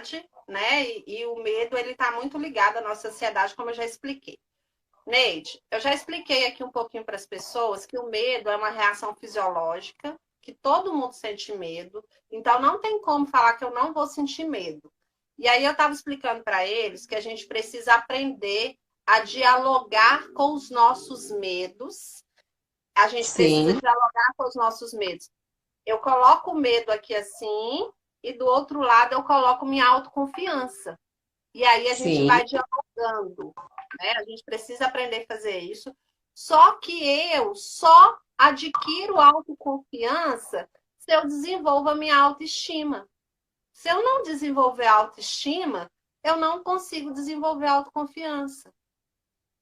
ansiedade, né? E o medo, ele está muito ligado à nossa ansiedade, como eu já expliquei. Neide, eu já expliquei aqui um pouquinho para as pessoas que o medo é uma reação fisiológica, que todo mundo sente medo, então não tem como falar que eu não vou sentir medo. E aí eu estava explicando para eles que a gente precisa aprender a dialogar com os nossos medos. A gente precisa Sim, dialogar com os nossos medos. Eu coloco o medo aqui assim, e do outro lado eu coloco minha autoconfiança. E aí a gente sim. vai dialogando, né? A gente precisa aprender a fazer isso. Só que eu só adquiro autoconfiança se eu desenvolvo a minha autoestima. Se eu não desenvolver autoestima, eu não consigo desenvolver autoconfiança.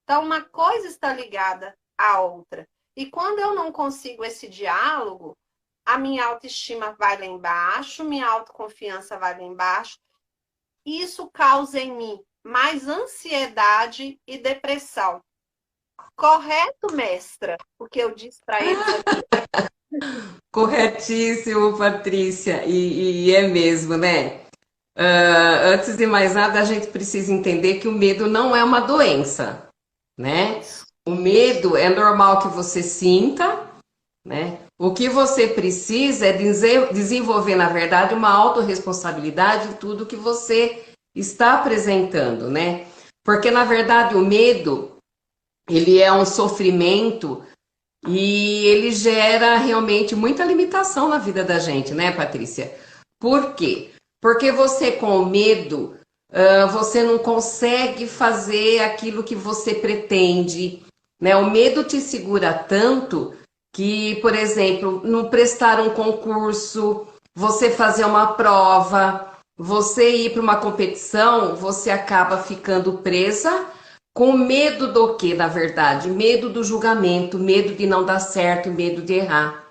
Então, uma coisa está ligada à outra. E quando eu não consigo esse diálogo, a minha autoestima vai lá embaixo, minha autoconfiança vai lá embaixo. Isso causa em mim mais ansiedade e depressão. Correto, mestra? O que eu disse para eles aqui. Corretíssimo, Patrícia. E é mesmo, né? Antes de mais nada, a gente precisa entender que o medo não é uma doença, né? Isso. O medo é normal que você sinta, né? O que você precisa é desenvolver, na verdade, uma autorresponsabilidade em tudo que você está apresentando, né? Porque, na verdade, o medo, ele é um sofrimento e ele gera realmente muita limitação na vida da gente, né, Patrícia? Por quê? Porque você com o medo, você não consegue fazer aquilo que você pretende, né? O medo te segura tanto que, por exemplo, não prestar um concurso, você fazer uma prova, você ir para uma competição, você acaba ficando presa com medo do que, na verdade? Medo do julgamento, medo de não dar certo, medo de errar,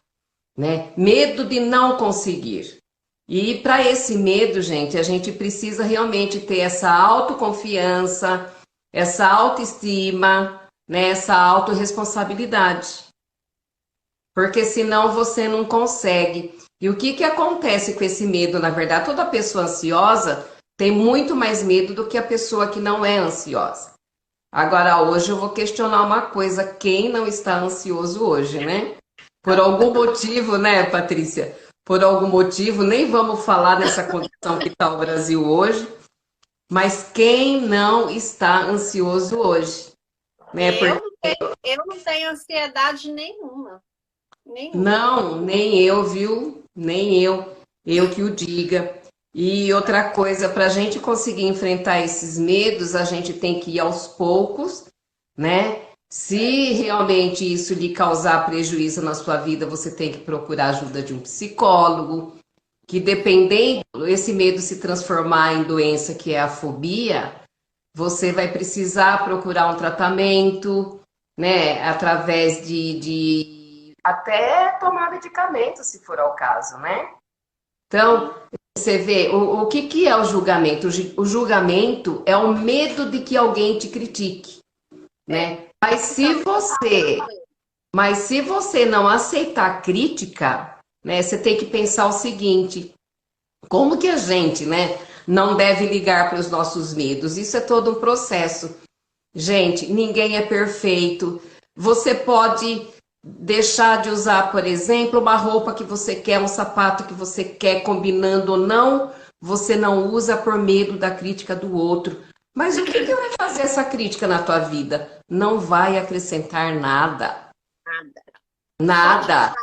né? Medo de não conseguir. E para esse medo, gente, a gente precisa realmente ter essa autoconfiança, essa autoestima, né? Essa autorresponsabilidade. Porque senão você não consegue. E o que que acontece com esse medo, na verdade? Toda pessoa ansiosa tem muito mais medo do que a pessoa que não é ansiosa. Agora, hoje eu vou questionar uma coisa: quem não está ansioso hoje, né? Por algum motivo, né, Patrícia? Por algum motivo, nem vamos falar nessa condição que está o Brasil hoje, mas quem não está ansioso hoje, né? Porque Eu não tenho ansiedade nenhuma. Nenhuma. não, nem eu, viu? Nem eu que o diga. E outra coisa, para a gente conseguir enfrentar esses medos, a gente tem que ir aos poucos, né? Se realmente isso lhe causar prejuízo na sua vida, você tem que procurar a ajuda de um psicólogo, que dependendo esse medo se transformar em doença, que é a fobia, você vai precisar procurar um tratamento, né? Através de até tomar medicamento, se for ao caso, né? Então, você vê, o que, que é o julgamento? O julgamento é o medo de que alguém te critique, É. né? Mas se você não aceitar crítica, né, você tem que pensar o seguinte: como que a gente, né, não deve ligar para os nossos medos? Isso é todo um processo. Gente, ninguém é perfeito. Você pode deixar de usar, por exemplo, uma roupa que você quer, um sapato que você quer, combinando ou não, você não usa por medo da crítica do outro. Mas o que que vai fazer essa crítica na tua vida? Não vai acrescentar nada. Nada.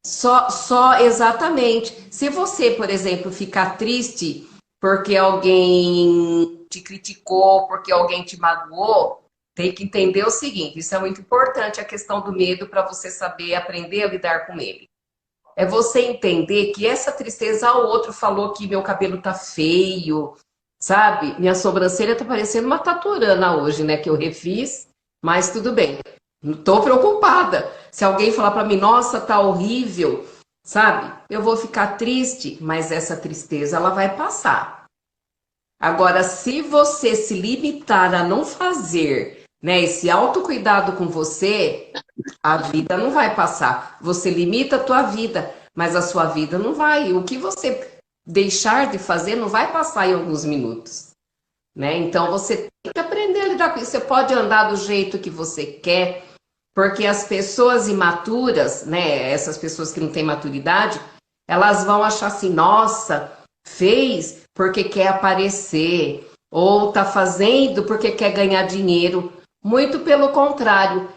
Só Nada. Só exatamente. Se você, por exemplo, ficar triste porque alguém te criticou, porque alguém te magoou, tem que entender o seguinte: isso é muito importante, a questão do medo, para você saber aprender a lidar com ele. É você entender que essa tristeza, o outro falou que meu cabelo tá feio, sabe? Minha sobrancelha tá parecendo uma taturana hoje, né? Que eu refiz, mas tudo bem. Não tô preocupada. Se alguém falar para mim, nossa, tá horrível, sabe? Eu vou ficar triste, mas essa tristeza ela vai passar. Agora, se você se limitar a não fazer, né, esse autocuidado com você, a vida não vai passar. Você limita a tua vida, mas a sua vida não vai. O que você deixar de fazer não vai passar em alguns minutos, né? Então você tem que aprender a lidar com isso. Você pode andar do jeito que você quer, porque as pessoas imaturas, né, essas pessoas que não têm maturidade, elas vão achar assim, nossa, fez porque quer aparecer, ou tá fazendo porque quer ganhar dinheiro. Muito pelo contrário,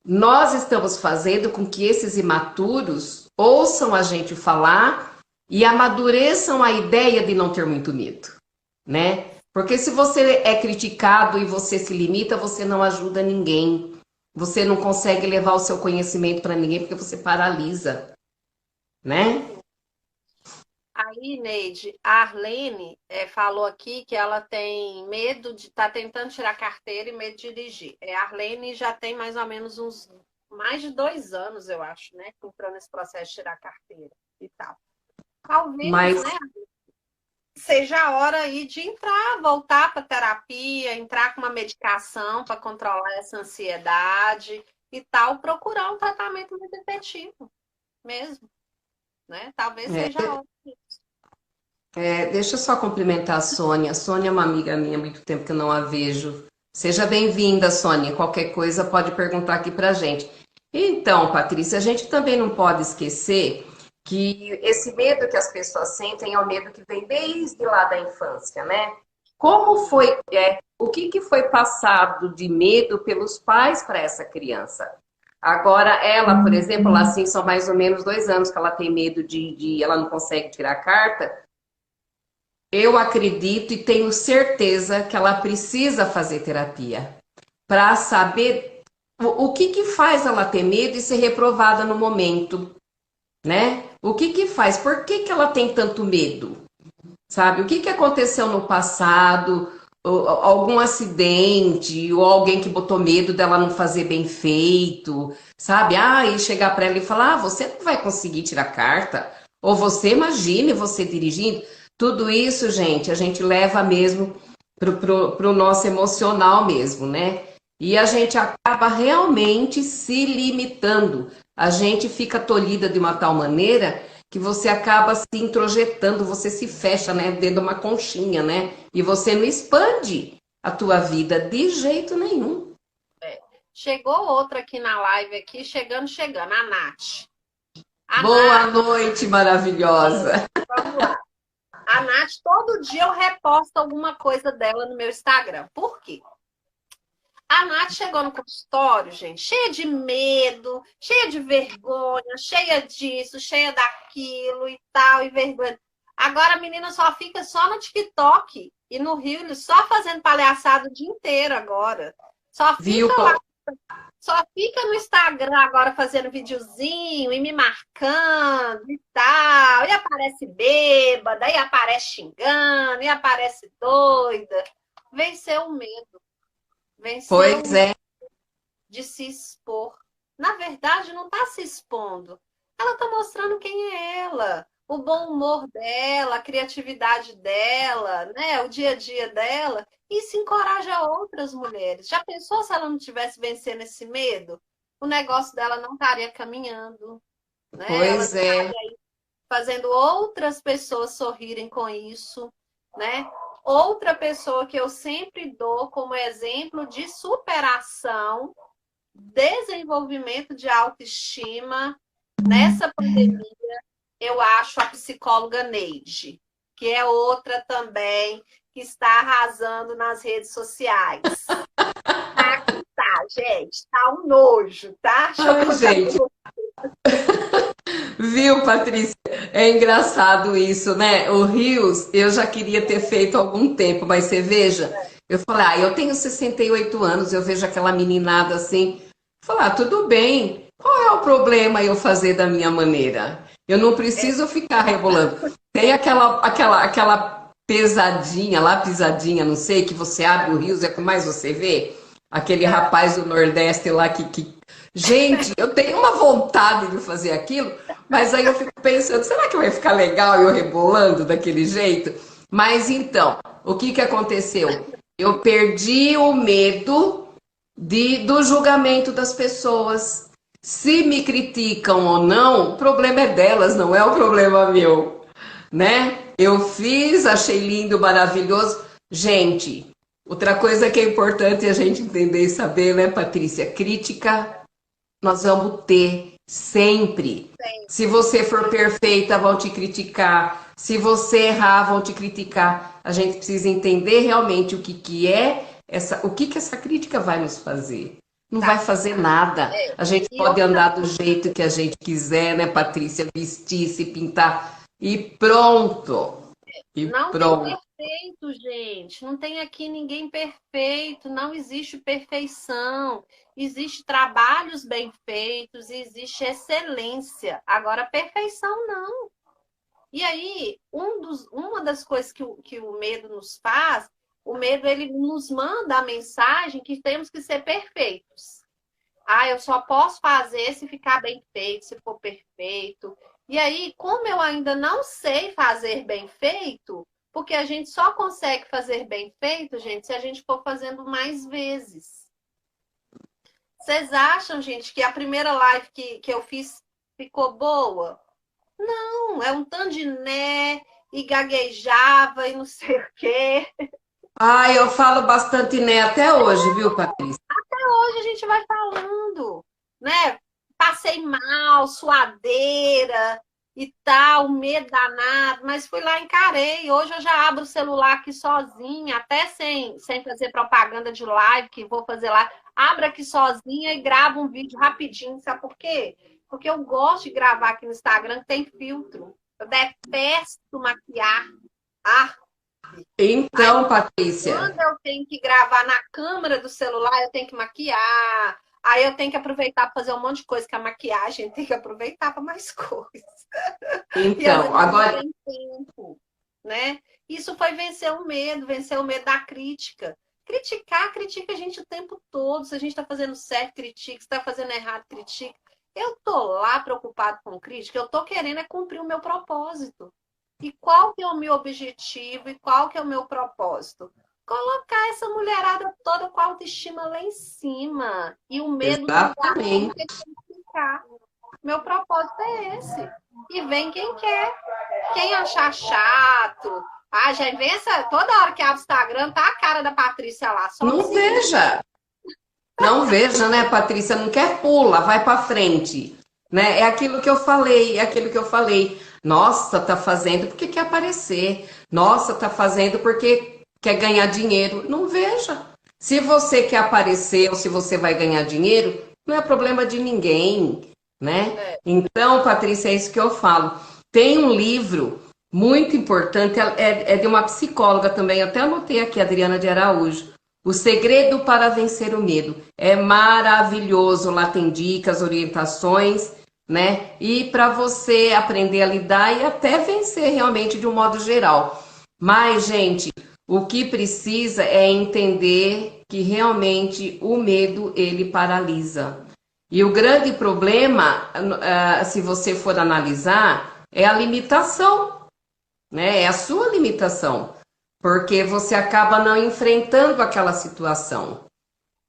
nós estamos fazendo com que esses imaturos ouçam a gente falar e amadureçam a ideia de não ter muito medo, né? Porque se você é criticado e você se limita, você não ajuda ninguém. Você não consegue levar o seu conhecimento para ninguém porque você paralisa, né? Aí, Neide, a Arlene falou aqui que ela tem medo de estar tentando tirar carteira e medo de dirigir. A Arlene já tem mais ou menos uns mais de 2 anos, eu acho, né? Que entrou nesse processo de tirar carteira e tal. Talvez, Mas né? Seja a hora aí de entrar, voltar para terapia, entrar com uma medicação para controlar essa ansiedade e tal, procurar um tratamento mais efetivo mesmo, né? Talvez seja a hora. deixa eu só cumprimentar a Sônia. A Sônia é uma amiga minha, há muito tempo que eu não a vejo. Seja bem-vinda, Sônia. Qualquer coisa pode perguntar aqui pra gente. Então, Patrícia, a gente também não pode esquecer que esse medo que as pessoas sentem é o medo que vem desde lá da infância, né? Como foi, o que foi passado de medo pelos pais para essa criança? Agora, ela, por exemplo, ela, assim, são mais ou menos 2 anos que ela tem medo ela não consegue tirar a carta. Eu acredito e tenho certeza que ela precisa fazer terapia para saber o que faz ela ter medo e ser reprovada no momento, né? O que faz? Por que ela tem tanto medo? Sabe? O que aconteceu no passado? Algum acidente ou alguém que botou medo dela não fazer bem feito, sabe? E chegar para ela e falar: você não vai conseguir tirar carta. Ou você, imagine você dirigindo. Tudo isso, gente, a gente leva mesmo pro nosso emocional mesmo, né? E a gente acaba realmente se limitando. A gente fica tolhida de uma tal maneira que você acaba se introjetando, você se fecha, né, dentro de uma conchinha, né? E você não expande a tua vida de jeito nenhum. Chegou outra aqui na live, aqui, chegando, a Nath. Boa noite, maravilhosa. Vamos lá. A Nath, todo dia eu reposto alguma coisa dela no meu Instagram. Por quê? A Nath chegou no consultório, gente, cheia de medo, cheia de vergonha, cheia disso, cheia daquilo e tal, e vergonha. Agora a menina só fica só no TikTok e no Rio, só fazendo palhaçada o dia inteiro agora. Só fica lá, só fica no Instagram agora fazendo videozinho e me marcando e tal. E aparece bêbada, e aparece xingando, e aparece doida. Venceu o medo. Venceu pois é. De se expor. Na verdade, não está se expondo. Ela está mostrando quem é ela, o bom humor dela, a criatividade dela, né? O dia a dia dela. E se encoraja outras mulheres. Já pensou se ela não tivesse vencendo esse medo? O negócio dela não estaria caminhando. Né? Pois ela é. estaria fazendo outras pessoas sorrirem com isso, né? Outra pessoa que eu sempre dou como exemplo de superação, desenvolvimento de autoestima, nessa pandemia, eu acho a psicóloga Neide, que é outra também que está arrasando nas redes sociais. Tá, gente, tá um nojo, tá? Gente. Viu, Patrícia? É engraçado isso, né? O Rios, eu já queria ter feito há algum tempo, mas você veja, eu falei, eu tenho 68 anos, eu vejo aquela meninada assim, falar, tudo bem, qual é o problema eu fazer da minha maneira? Eu não preciso ficar rebolando. Tem aquela pisadinha, não sei, que você abre o Rios, é o que mais você vê? Aquele rapaz do Nordeste lá que... Gente, eu tenho uma vontade de fazer aquilo, mas aí eu fico pensando, será que vai ficar legal eu rebolando daquele jeito? Mas então, o que aconteceu? Eu perdi o medo do julgamento das pessoas. Se me criticam ou não, o problema é delas, não é o problema meu. né? Eu fiz, achei lindo, maravilhoso. Gente, outra coisa que é importante a gente entender e saber, né, Patrícia? Crítica nós vamos ter sempre. Se você for perfeita, vão te criticar. Se você errar, vão te criticar. A gente precisa entender realmente o que, que é essa, o que, que essa crítica vai nos fazer. Não vai Tá. fazer nada. É. A gente E pode outra andar do jeito que a gente quiser, né, Patrícia? Vestir, se pintar e pronto. E Não tem pronto. perfeito, gente. Não tem aqui ninguém perfeito. Não existe perfeição. Existe trabalhos bem feitos, existe excelência. Agora, perfeição não. E aí, uma das coisas que o medo nos faz, o medo ele nos manda a mensagem que temos que ser perfeitos. Ah, eu só posso fazer se ficar bem feito, se for perfeito. E aí, como eu ainda não sei fazer bem feito, porque a gente só consegue fazer bem feito, gente, se a gente for fazendo mais vezes. Vocês acham, gente, que a primeira live que eu fiz ficou boa? Não, é um tanto de né, e gaguejava e não sei o quê. Ah, eu falo bastante né até hoje, viu, Patrícia? Hoje a gente vai falando, né? Passei mal, suadeira e tal, medo danado, mas fui lá, encarei. Hoje eu já abro o celular aqui sozinha, até sem fazer propaganda de live, que vou fazer lá. Abro aqui sozinha e gravo um vídeo rapidinho, sabe por quê? Porque eu gosto de gravar aqui no Instagram, que tem filtro. Eu detesto maquiar. Ah, Então, Patrícia, quando eu tenho que gravar na câmera do celular, eu tenho que maquiar. Aí eu tenho que aproveitar para fazer um monte de coisa, que a maquiagem tem que aproveitar para mais coisas. E às então, vezes não agora tem tempo, né? Isso foi vencer o medo da crítica. Criticar, critica a gente o tempo todo. Se a gente está fazendo certo, critica. Se está fazendo errado, critica. Eu tô lá preocupado com crítica, eu tô querendo é cumprir o meu propósito. E qual que é o meu objetivo e qual que é o meu propósito? Colocar essa mulherada toda com a autoestima lá em cima e o medo no lugar exatamente. de ficar. Meu propósito é esse. E vem quem quer. Quem achar chato. Ah, já vem essa. Toda hora que abre o Instagram, tá a cara da Patrícia lá, só me Não seguindo. veja, não veja, né, Patrícia? Não quer pula, vai para frente, né? É aquilo que eu falei, é aquilo que eu falei. Nossa, tá fazendo porque quer aparecer. Nossa, tá fazendo porque quer ganhar dinheiro. Não veja. Se você quer aparecer ou se você vai ganhar dinheiro, não é problema de ninguém, né? É. Então, Patrícia, é isso que eu falo. Tem um livro muito importante, é de uma psicóloga também, eu até anotei aqui, Adriana de Araújo. O Segredo para Vencer o Medo. É maravilhoso, lá tem dicas, orientações, né? E para você aprender a lidar e até vencer realmente de um modo geral. Mas, gente, o que precisa é entender que realmente o medo ele paralisa. E o grande problema, se você for analisar, é a limitação, né? É a sua limitação, porque você acaba não enfrentando aquela situação,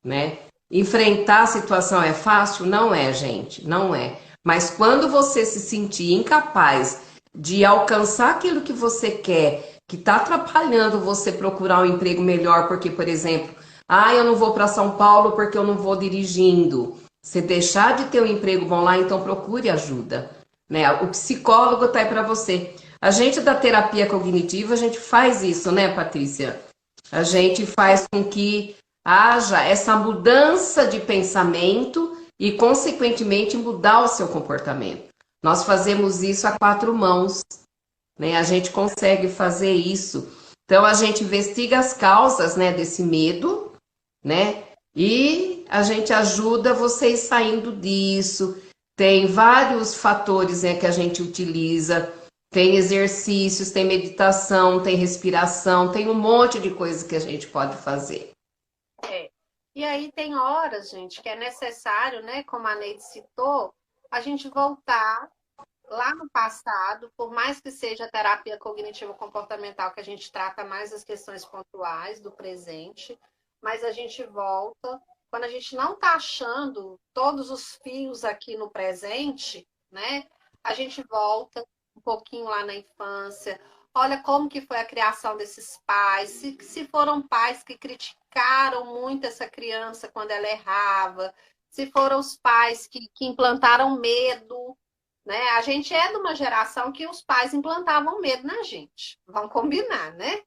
né? Enfrentar a situação é fácil? Não é, gente, não é. Mas quando você se sentir incapaz de alcançar aquilo que você quer, que está atrapalhando você procurar um emprego melhor, porque, por exemplo, ah, eu não vou para São Paulo porque eu não vou dirigindo. Você deixar de ter um emprego bom lá, então procure ajuda, né? O psicólogo tá aí para você. A gente da terapia cognitiva, a gente faz isso, né, Patrícia? A gente faz com que haja essa mudança de pensamento e, consequentemente, mudar o seu comportamento. Nós fazemos isso a quatro mãos, né? A gente consegue fazer isso. Então, a gente investiga as causas, né, desse medo, né? E a gente ajuda vocês saindo disso. Tem vários fatores, né, que a gente utiliza. Tem exercícios, tem meditação, tem respiração, tem um monte de coisa que a gente pode fazer. É. E aí tem horas, gente, que é necessário, né? Como a Neide citou, a gente voltar lá no passado, por mais que seja a terapia cognitivo comportamental, que a gente trata mais as questões pontuais do presente, mas a gente volta. Quando a gente não está achando todos os fios aqui no presente, né? A gente volta um pouquinho lá na infância. Olha como que foi a criação desses pais. Se foram pais que criticaram muito essa criança quando ela errava. Se foram os pais que implantaram medo, né? A gente é de uma geração que os pais implantavam medo na gente. Vamos combinar, né?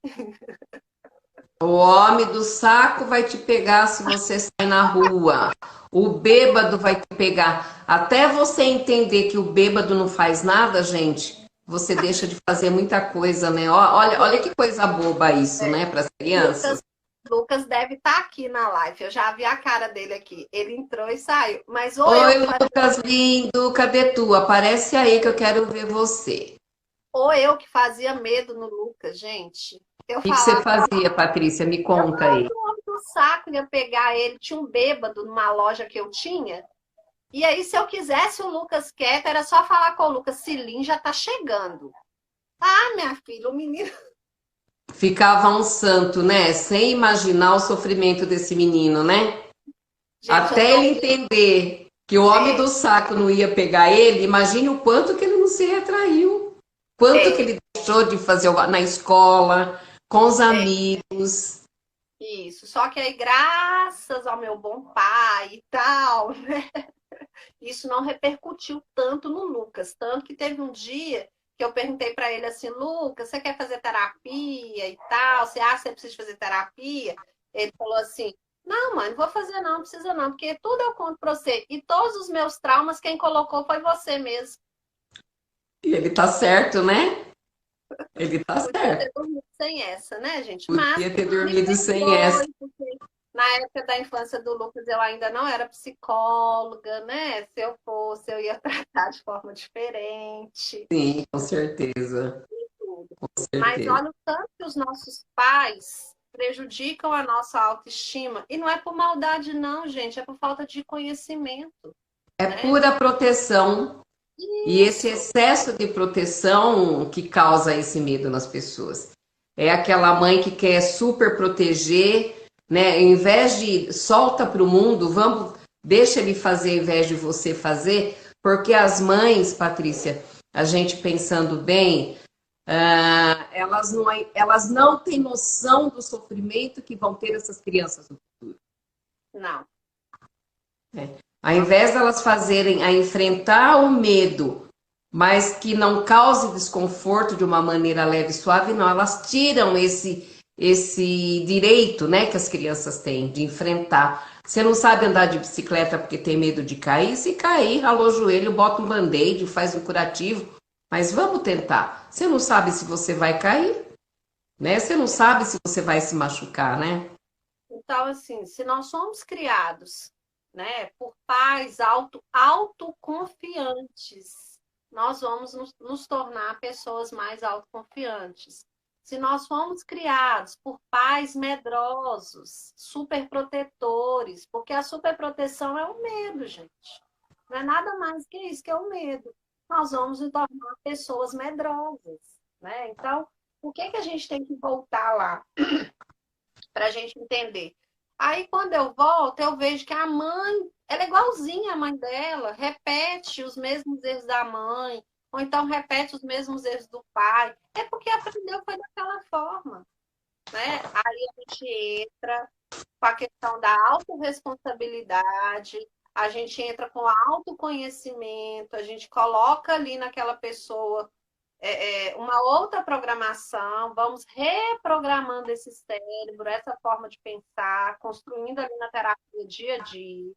O homem do saco vai te pegar se você sair na rua. O bêbado vai te pegar. Até você entender que o bêbado não faz nada, gente, você deixa de fazer muita coisa, né? Olha que coisa boba isso, né, para as crianças. Lucas deve estar aqui na live. Eu já vi a cara dele aqui. Ele entrou e saiu. Mas Oi, Lucas lindo, cadê tu? Aparece aí que eu quero ver você. ou eu que fazia medo no Lucas, gente. Eu O que você falava, fazia, Patrícia? Me conta aí. o homem do saco ia pegar ele. Tinha um bêbado numa loja que eu tinha. E aí, se eu quisesse o Lucas quieto, era só falar com o Lucas, Cilim já tá chegando. Ah, minha filha, o menino. Ficava um santo, né? Sem imaginar o sofrimento desse menino, né? Gente, Até ele entender que o homem do saco não ia pegar ele, imagine o quanto que ele não se retraiu. Quanto que ele deixou de fazer na escola, com os amigos. Isso, só que aí, graças ao meu bom pai e tal, né? Isso não repercutiu tanto no Lucas. Tanto que teve um dia que eu perguntei para ele assim, Lucas, você quer fazer terapia e tal? Você acha que você precisa fazer terapia? Ele falou assim, não, mãe, não vou fazer não, não precisa não, porque tudo eu conto para você. E todos os meus traumas, quem colocou foi você mesmo. E ele tá certo, né? Ele tá Podia certo. ter dormido sem essa, né, gente? Podia ter dormido sem essa. Na época da infância do Lucas, eu ainda não era psicóloga, né? Se eu fosse, eu ia tratar de forma diferente. Sim, com certeza. Com Mas certeza. olha o tanto que os nossos pais prejudicam a nossa autoestima. E não é por maldade, não, gente, é por falta de conhecimento. É Né? pura proteção. E esse excesso de proteção que causa esse medo nas pessoas. É aquela mãe que quer super proteger, né? Em vez de solta para o mundo, vamos, deixa ele fazer ao invés de você fazer, porque as mães, Patrícia, a gente pensando bem, elas não têm noção do sofrimento que vão ter essas crianças no futuro. Não. Ao invés delas fazerem a enfrentar o medo, mas que não cause desconforto de uma maneira leve e suave, não, elas tiram esse direito, né, que as crianças têm de enfrentar. Você não sabe andar de bicicleta porque tem medo de cair? Se cair, ralou o joelho, bota um band-aid, faz um curativo, mas vamos tentar. Você não sabe se você vai cair, né? Você não sabe se você vai se machucar, né? Então, assim, se nós somos criados, né, por pais autoconfiantes, nós vamos nos tornar pessoas mais autoconfiantes. Se nós fomos criados por pais medrosos, superprotetores, porque a superproteção é o medo, gente. Não é nada mais que isso, que é o medo. Nós vamos nos tornar pessoas medrosas, né? Então, por que que a gente tem que voltar lá? Para a gente entender. Aí, quando eu volto, eu vejo que a mãe, ela é igualzinha à mãe dela, repete os mesmos erros da mãe, ou então repete os mesmos erros do pai. É porque aprendeu foi daquela forma, né? Aí a gente entra com a questão da autorresponsabilidade, a gente entra com autoconhecimento, a gente coloca ali naquela pessoa uma outra programação, vamos reprogramando esse cérebro, essa forma de pensar, construindo ali na terapia dia a dia,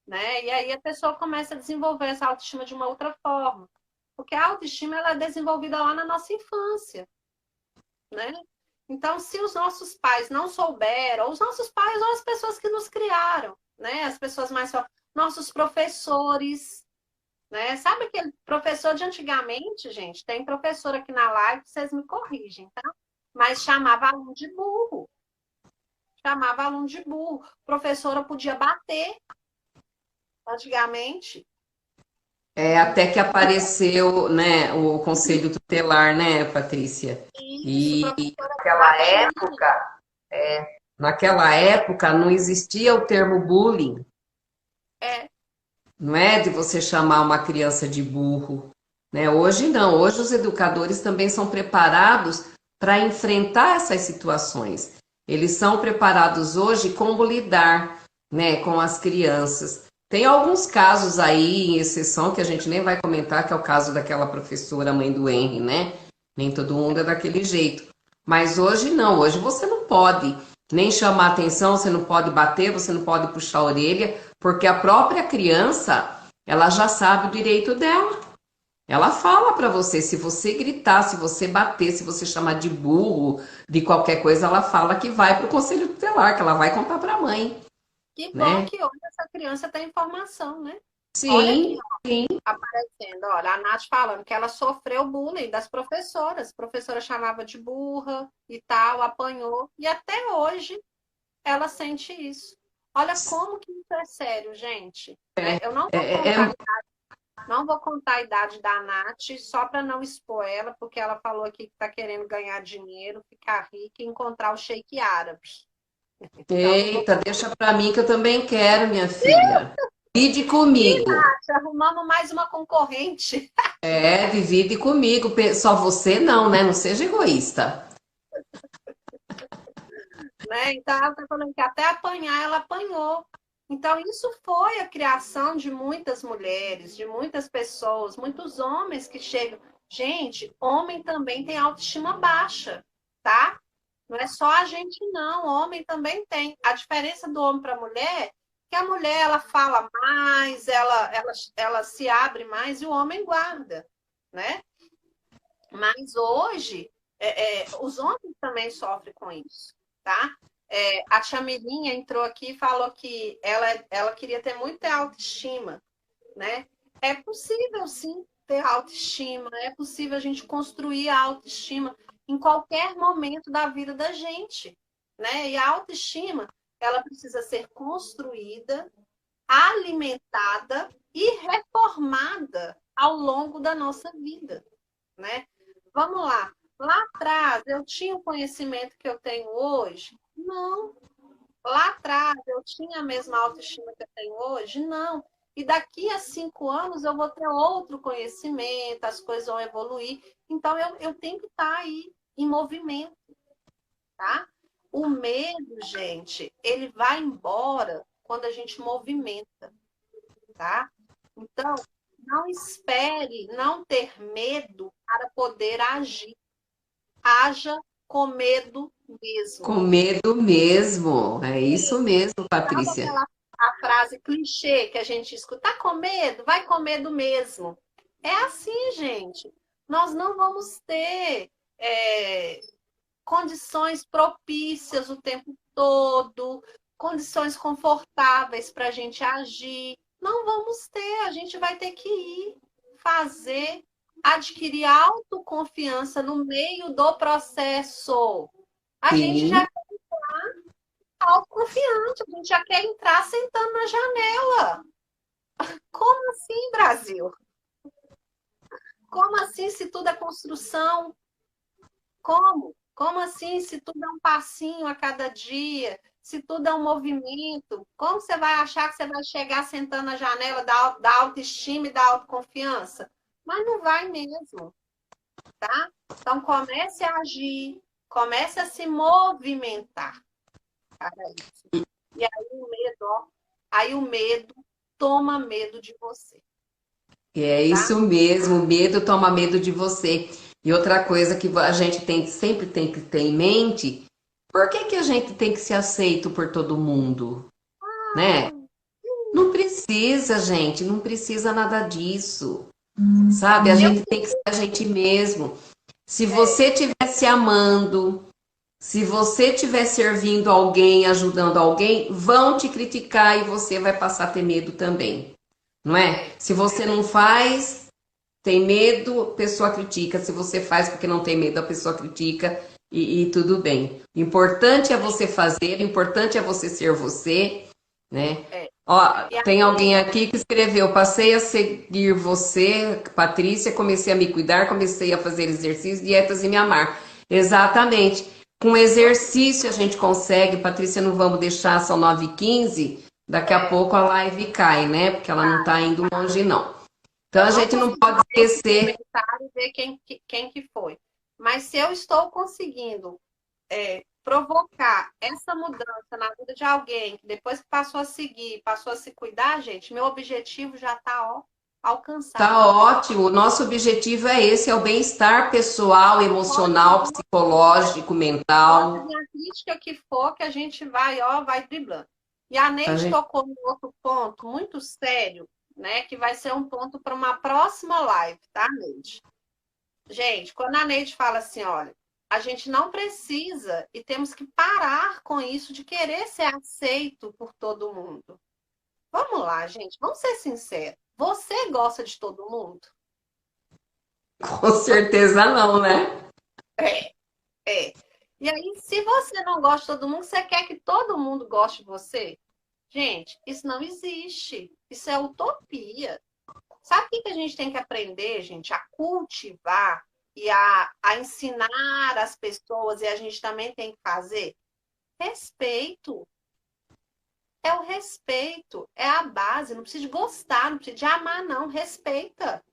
né? E aí a pessoa começa a desenvolver essa autoestima de uma outra forma. Porque a autoestima ela é desenvolvida lá na nossa infância, né? Então, se os nossos pais não souberam, ou os nossos pais ou as pessoas que nos criaram, né? As pessoas mais nossos professores, né? Sabe aquele professor de antigamente, gente? Tem professor aqui na live, vocês me corrigem, tá? Mas chamava aluno de burro. Chamava aluno de burro. Professora podia bater antigamente. Até que apareceu, né, o conselho tutelar, né, Patrícia? Isso, E naquela época não existia o termo bullying. É. Não é de você chamar uma criança de burro. né? Hoje não, hoje os educadores também são preparados para enfrentar essas situações. Eles são preparados hoje como lidar, né, com as crianças. Tem alguns casos aí, em exceção, que a gente nem vai comentar, que é o caso daquela professora, mãe do Henry, né? Nem todo mundo é daquele jeito. Mas hoje não, hoje você não pode nem chamar atenção, você não pode bater, você não pode puxar a orelha, porque a própria criança, ela já sabe o direito dela. Ela fala para você, se você gritar, se você bater, se você chamar de burro, de qualquer coisa, ela fala que vai para o conselho tutelar, que ela vai contar para a mãe, Que bom né? que hoje essa criança tem informação, né? Olha aqui, Sim, sim. aparecendo, olha, a Nath falando que ela sofreu bullying das professoras. A professora chamava de burra e tal, apanhou. E até hoje ela sente isso. Olha como que isso é sério, gente. Né? Eu não vou É, contar, não vou contar a idade da Nath só para não expor ela, porque ela falou aqui que está querendo ganhar dinheiro, ficar rica e encontrar o Sheik árabe. Então, não vou. eita, deixa para mim que eu também quero, minha filha. Divide comigo. Arrumamos mais uma concorrente. É, divide comigo. Só você não, né? Não seja egoísta. Né? Então, ela está falando que até apanhar, ela apanhou. Então, isso foi a criação de muitas mulheres, de muitas pessoas, muitos homens que chegam. Gente, homem também tem autoestima baixa, tá? Não é só a gente, não. Homem também tem. A diferença do homem para a mulher é que a mulher ela fala mais, ela se abre mais e o homem guarda, né? Mas hoje, os homens também sofrem com isso, tá? A tia Mirinha entrou aqui e falou que ela queria ter muita autoestima, né? É possível, sim, ter autoestima, é possível a gente construir a autoestima em qualquer momento da vida da gente, né? E a autoestima, ela precisa ser construída, alimentada e reformada ao longo da nossa vida, né? Vamos lá. Lá atrás, eu tinha o conhecimento que eu tenho hoje? Não. Lá atrás, eu tinha a mesma autoestima que eu tenho hoje? Não. E daqui a 5 anos, eu vou ter outro conhecimento, as coisas vão evoluir. Então, eu tenho que estar aí em movimento, tá? O medo, gente, ele vai embora quando a gente movimenta, tá? Então, não espere não ter medo para poder agir. Haja com medo mesmo. Com medo mesmo. É isso mesmo, Sabe Patrícia. aquela a frase clichê que a gente escuta? Tá com medo? Vai com medo mesmo. É assim, gente. Nós não vamos ter condições propícias o tempo todo, condições confortáveis para a gente agir. Não vamos ter. A gente vai ter que ir fazer, adquirir autoconfiança no meio do processo. A gente Sim. já autoconfiante, a gente já quer entrar sentando na janela. Como assim, Brasil? Como assim, se tudo é construção? Como? Como assim, se tudo é um passinho a cada dia? Se tudo é um movimento? Como você vai achar que você vai chegar sentando na janela da autoestima e da autoconfiança? Mas não vai mesmo, tá? Então, comece a agir, comece a se movimentar. E aí o medo, ó, aí o medo toma medo de você. É isso mesmo, o medo toma medo de você. E outra coisa que a gente sempre tem que ter em mente, por que que a gente tem que ser aceito por todo mundo, né? Não precisa, gente, não precisa nada disso, sabe? A gente tem que ser a gente mesmo. Se você estiver se amando, se você estiver servindo alguém, ajudando alguém, vão te criticar e você vai passar a ter medo também, não é? Se você não faz, tem medo, a pessoa critica. Se você faz porque não tem medo, a pessoa critica e tudo bem. O importante é você fazer, o importante é você ser você, né? Ó, tem alguém aqui que escreveu: passei a seguir você, Patrícia, comecei a me cuidar, comecei a fazer exercícios, dietas e me amar. Exatamente. Com exercício a gente consegue, Patrícia, não vamos deixar, são 9h15, daqui a pouco a live cai, né? Porque ela não está indo longe, não. Então a gente não pode esquecer. E ver quem que foi. Mas se eu estou conseguindo provocar essa mudança na vida de alguém que depois que passou a seguir, passou a se cuidar, gente, meu objetivo já está alcançado. Tá ótimo. O nosso objetivo é esse, é o bem-estar pessoal, emocional, psicológico, mental. Pode vir a crítica que for, que a gente vai driblando. E a Neide tocou num outro ponto muito sério, né? Que vai ser um ponto para uma próxima live, tá, Neide? Gente, quando a Neide fala assim, olha, a gente não precisa e temos que parar com isso de querer ser aceito por todo mundo. Vamos lá, gente, vamos ser sinceros. Você gosta de todo mundo? Com certeza não, né? É. E aí, se você não gosta de todo mundo, você quer que todo mundo goste de você? Gente, isso não existe. Isso é utopia. Sabe o que a gente tem que aprender, gente? A cultivar e a ensinar as pessoas, e a gente também tem que fazer? Respeito. É o respeito. É a base. Não precisa de gostar, não precisa de amar, não. Respeita.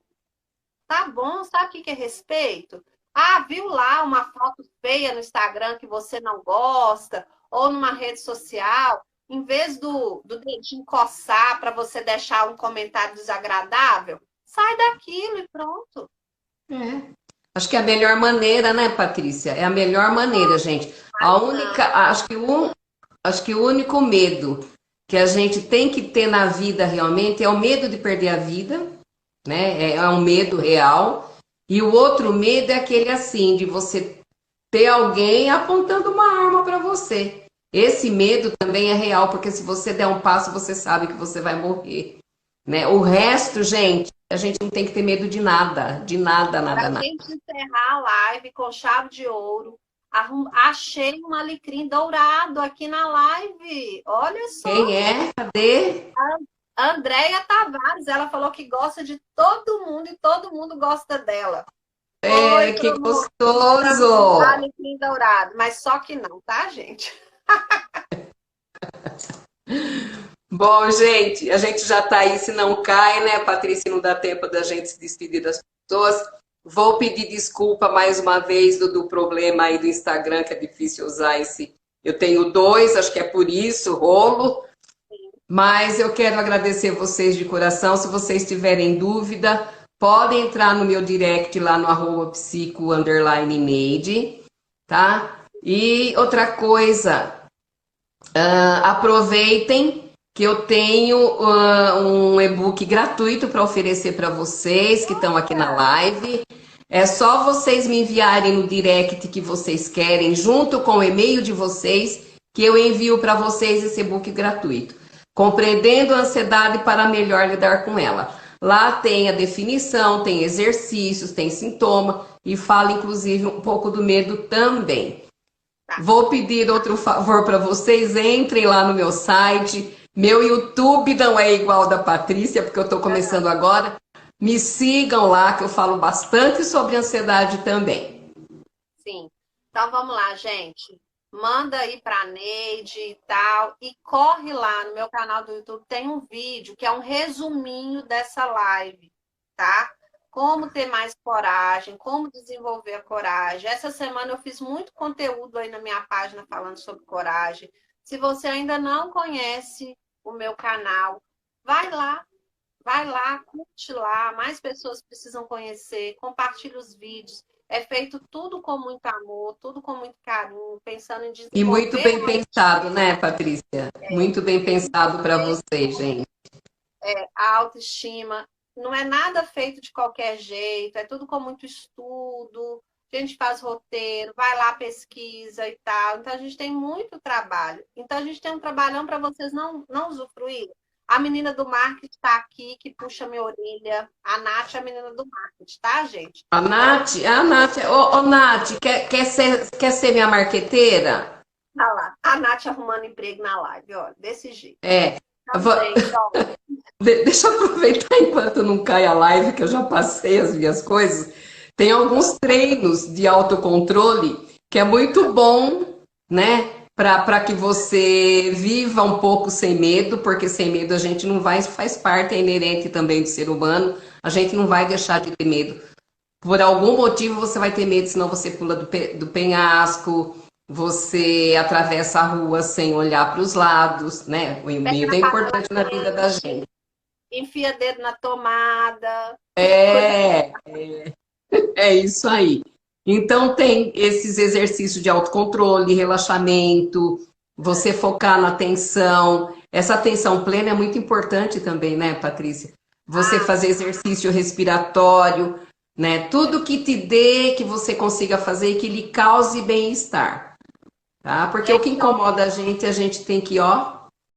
Tá bom? Sabe o que é respeito? Ah, viu lá uma foto feia no Instagram que você não gosta, ou numa rede social, em vez do dedinho coçar para você deixar um comentário desagradável, sai daquilo e pronto. Acho que é a melhor maneira, né, Patrícia? É a melhor maneira, gente. Acho que o único medo que a gente tem que ter na vida realmente é o medo de perder a vida, né? É um medo real. E o outro medo é aquele assim, de você ter alguém apontando uma arma para você. Esse medo também é real, porque se você der um passo, você sabe que você vai morrer, né? O resto, gente, a gente não tem que ter medo de nada, nada. Para a gente encerrar a live com chave de ouro, achei um alecrim dourado aqui na live. Olha só. Quem é? Cadê? A Andréia Tavares, ela falou que gosta de todo mundo e todo mundo gosta dela. Oi, que gostoso! Alecrim dourado, mas só que não, tá, gente? Bom, gente, a gente já tá aí, se não cai, né, Patrícia? Não dá tempo da gente se despedir das pessoas. Vou pedir desculpa mais uma vez do problema aí do Instagram, que é difícil usar esse. Eu tenho 2, acho que é por isso, rolo. Mas eu quero agradecer vocês de coração. Se vocês tiverem dúvida, podem entrar no meu direct lá no @psico_neide, tá? E outra coisa, aproveitem que eu tenho um e-book gratuito para oferecer para vocês que estão aqui na live. É só vocês me enviarem no direct que vocês querem, junto com o e-mail de vocês, que eu envio para vocês esse e-book gratuito. Compreendendo a ansiedade para melhor lidar com ela. Lá tem a definição, tem exercícios, tem sintoma e fala inclusive um pouco do medo também. Vou pedir outro favor para vocês, entrem lá no meu site. Meu YouTube não é igual ao da Patrícia, porque eu estou começando agora. Me sigam lá, que eu falo bastante sobre ansiedade também. Sim. Então vamos lá, gente. Manda aí para a Neide e tal. E corre lá no meu canal do YouTube. Tem um vídeo que é um resuminho dessa live, tá? Como ter mais coragem, como desenvolver a coragem. Essa semana eu fiz muito conteúdo aí na minha página falando sobre coragem. Se você ainda não conhece o meu canal, vai lá, curte lá. Mais pessoas precisam conhecer, compartilha os vídeos. É feito tudo com muito amor, tudo com muito carinho, pensando em desenvolver. E muito bem pensado, né, Patrícia? Muito bem pensado para você, gente. A autoestima. Não é nada feito de qualquer jeito, é tudo com muito estudo. A gente faz roteiro, vai lá, pesquisa e tal. Então, a gente tem muito trabalho. Então, a gente tem um trabalhão para vocês não usufruírem. A menina do marketing está aqui, que puxa minha orelha. A Nath é a menina do marketing, tá, gente? A Nath. Ô, Nath, quer ser minha marqueteira? Olha lá, a Nath arrumando emprego na live, ó, desse jeito. Deixa eu aproveitar enquanto não cai a live, que eu já passei as minhas coisas. Tem alguns treinos de autocontrole que é muito bom, né? para que você viva um pouco sem medo, porque sem medo a gente não vai, faz parte, é inerente também do ser humano, a gente não vai deixar de ter medo. Por algum motivo você vai ter medo, senão você pula do penhasco, você atravessa a rua sem olhar para os lados, né? O medo é importante na vida da gente. Enfia dedo na tomada. É, é isso aí. Então, tem esses exercícios de autocontrole, relaxamento, você focar na atenção. Essa atenção plena é muito importante também, né, Patrícia? Você fazer exercício respiratório, né? Tudo que te dê, que você consiga fazer e que lhe cause bem-estar, tá? Porque o que incomoda a gente tem que, ó,